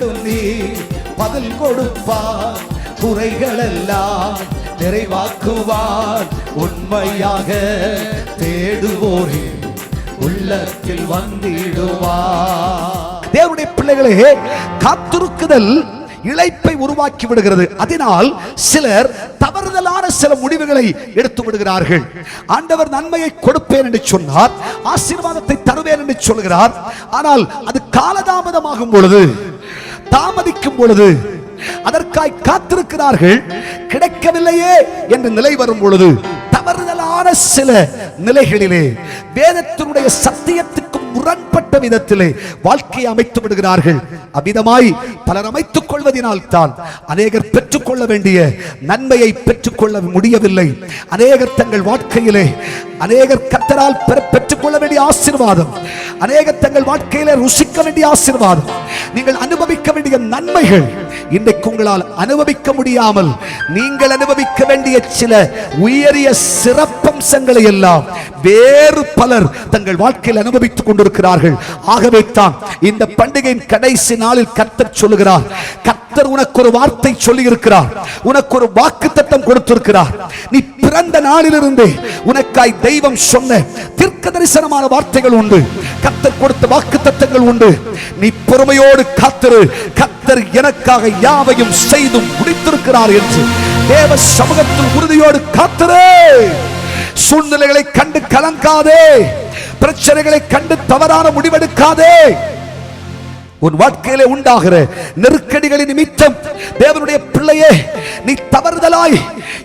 கூப்பிடும் நீ பதில் கொடுப்பார், குறைகளெல்லாம் நிறைவாக்குவார், உண்மையாக தேடுவோரே உள்ளத்தில் வந்திடுவார். தேவனுடைய பிள்ளைகளே, காத்திருக்குதல் இளைப்பை உருவாக்கி விடுகிறது. அதனால் சிலர் தவறுதலான சில முடிவுகளை எடுத்து விடுகிறார்கள். ஆண்டவர் நன்மையை கொடுப்பேன் என்று சொன்னார், ஆசீர்வாதத்தை தருவேன் என்று சொல்கிறார். ஆனால் அது காலதாமதமாகும் பொழுது, தாமதிக்கும் பொழுது, அதற்காய் காத்திருக்கிறார்கள், கிடைக்கவில்லையே என்று நிலை வரும் பொழுது, தவறுதலான சில நிலைகளிலே வேதத்தினுடைய சத்தியத்துக்கு முரண்பட்ட விதத்திலே வாழ்க்கையை அமைத்து விடுகிறார்கள். அவ்விதமாய் பலர் அமைத்துக் கொள்வதனால் தான் அநேகர் பெற்றுக்கொள்ள வேண்டிய நன்மையை பெற்றுக்கொள்ள முடியவில்லை. அநேகர் தங்கள் வாழ்க்கையிலே அநேகர் கர்த்தரால் பெற்றுக்கொள்ள வேண்டிய ஆசீர்வாதம், அநேகர் தங்கள் வாழ்க்கையிலே ருசிக்க வேண்டிய ஆசீர்வாதம், நீங்கள் அனுபவிக்க வேண்டிய நன்மைகள் இன்றைக்கு உங்களால் அனுபவிக்க முடியாமல் நீங்கள் அனுபவிக்க வேண்டிய சில உயரிய சிறப்பம்சங்களை எல்லாம் வேறு பலர் தங்கள் வாழ்க்கையில் அனுபவித்துக் கொண்டிருக்கிறார்கள். ஆகவே தான் இந்த பண்டிகையின் கடைசி நாளில் கர்த்தர் சொல்லுகிறார், கர்த்தர் உனக்கு ஒரு வார்த்தை சொல்லி இருக்கிறார், உனக்கு ஒரு வாக்குத்தத்தம் கொடுத்திருக்கிறார். நீ பிறந்த நாளிலிருந்து உனக்காய் தெய்வம் சொன்ன தீர்க்க தரிசனமான வார்த்தைகள் உண்டு, கர்த்தர் கொடுத்த வாக்குத்தத்தங்கள் உண்டு. நீ பொறுமையோடு காத்திரு, கர்த்தர் எனக்காக யாவையும் செய்து முடித்திருக்கிறார் என்று தேவ சமூகத்தில் உறுதியோடு காத்திரு. சூழ்நிலைகளை கண்டு கலங்காதே, பிரச்சனைகளை கண்டு தவறான முடிவெடுக்காதே. உன் வாழ்க்கையிலே உண்டாகிற நெருக்கடிகளின் நிமித்தம் தேவனுடைய பிள்ளையே, நீ தவறுதலாய்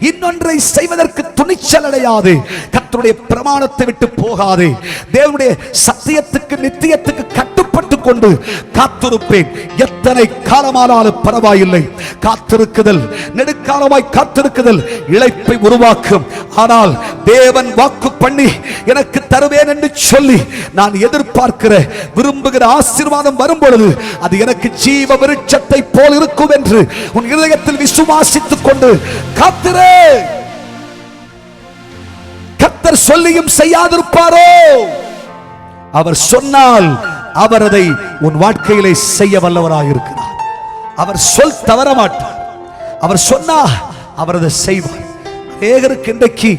இன்னொன்றை செய்வதற்கு துணிச்சல் அடையாது. கர்த்தருடைய பிரமாணத்தை விட்டு போகாதே. தேவனுடைய சத்தியத்துக்கு நித்தியத்துக்கு கட்டுப்பட்டு கொண்டு காத்திருப்பேன். எத்தனை காலமானாலும் பரவாயில்லை. காத்திருக்குதல், நெடுக்காலமாய் காத்திருக்குதல் இளைப்பை உருவாக்கும். ஆனால் தேவன் வாக்கு பண்ணி எனக்கு தருவேன் என்று சொல்லி நான் எதிர்பார்க்கிற விரும்புகிற ஆசீர்வாதம் வரும் பொழுது அது எனக்கு ஜீவ விருட்சத்தை போல் இருக்கும் என்று உன் இதயத்தில் விசுவாசித்துக் கொண்டு காத்திரு. கர்த்தர் சொல்லியும் செய்யாதிருப்பாரோ? அவர் சொன்னால் அவர் அதை உன் வாழ்க்கையிலே செய்ய வல்லவராக இருக்கிறார். அவர் சொல் தவற மாட்டார். அவர் சொன்னா அவர் அதை செய்வார். அநேகருக்கு இன்றைக்கு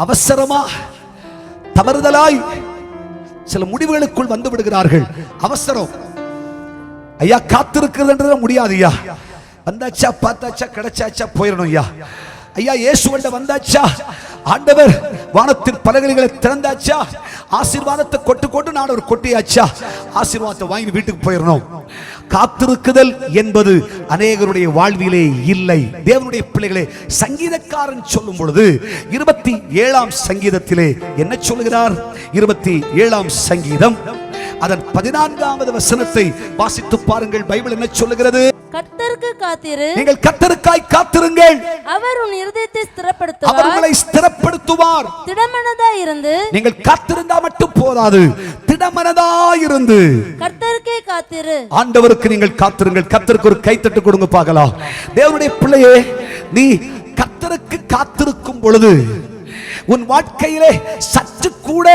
அவசரமா தவறுதலாய் சில முடிவுகளுக்குள் வந்து விடுகிறார்கள். அவசரம் ஐயா, காத்திருக்கிறது முடியாது ஐயா. வந்தாச்சா, பார்த்தாச்சா, கிடைச்சாச்சா, போயிடணும் ஐயா. ஐயா, இயேசுவண்ட வந்தாச்சா, ஆண்டவர் வானத்தின் பலகைகளை திறந்தாச்சா, ஆசீர்வாதத்தை கொட்டு நான் ஒரு கொட்டியாச்சா, ஆசீர்வாதத்தை வாங்கி வீட்டுக்கு போயிடணும். காத்திருக்குதல் என்பது அநேகருடைய வாழ்விலே இல்லை. தேவனுடைய பிள்ளைகளே, சங்கீதக்காரன் சொல்லும் பொழுது 27ஆம் சங்கீதத்திலே என்ன சொல்கிறார்? 27ஆம் சங்கீதம் அதன் 14வது வசனத்தை வாசித்து பாருங்கள். பைபிள் என்ன சொல்லுகிறது? கர்த்தருக்கு காத்திரு, நீங்கள் கர்த்தருக்காய் காத்திருங்கள், அவர் உன் இருதயத்தை ஸ்திரப்படுத்துவார், அவர் உங்களை ஸ்திரப்படுத்துவார். திடமனதாய் இருந்து, நீங்கள் காத்திருந்தா மட்டும் போதாது, திடமனதாய் இருந்து கர்த்தருக்கே காத்திரு. ஆண்டவருக்கு நீங்கள் காத்திருங்கள். கர்த்தருக்கு ஒரு கைத்தட்டு கொடுங்க பார்க்கலாம். தேவனுடைய பிள்ளையே, நீ கர்த்தருக்கு காத்திருக்கும் பொழுது உன் வாழ்க்கையிலே சற்று கூட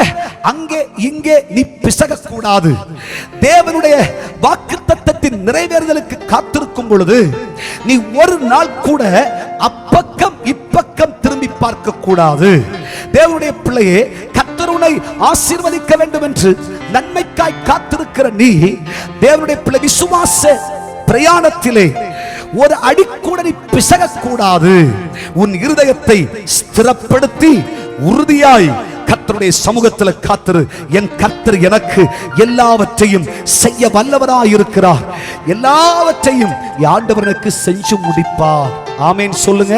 அங்கே இங்கே நீ பிசக கூடாது. தேவனுடைய வாக்குத்தத்தத்தின் நிறைவேறுதலுக்கு காத்திருக்கும் பொழுது நீ ஒரு நாள் கூட அப்பக்கம் இப்பக்கம் திரும்பி பார்க்க கூடாது. தேவனுடைய பிள்ளையே, கர்த்தர் உன்னை ஆசீர்வதிக்க வேண்டும் என்று நன்மைக்காய் காத்திருக்கிற நீ தேவனுடைய பிள்ளை, விசுவாச பிரயாணத்திலே ஒரு அடி கூட நீ பிசக கூடாது. உன் இருதயத்தை ஸ்திரப்படுத்தி உறுதியாய் கர்த்தருடைய சமூகத்தில் காத்திரு. என் கர்த்தர் எனக்கு எல்லாவற்றையும் செய்ய வல்லவராய் இருக்கிறார். எல்லாவற்றையும் ஆண்டவர் எனக்கு செஞ்சு முடிப்பார். ஆமென் சொல்லுங்க.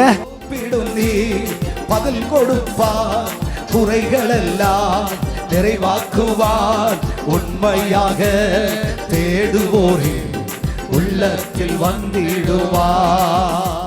பதில் கொடுப்பார், குறைகளெல்லாம் நிறைவாக்குவார், உண்மையாக தேடுவோரே உள்ளத்தில் வந்திடுவார்.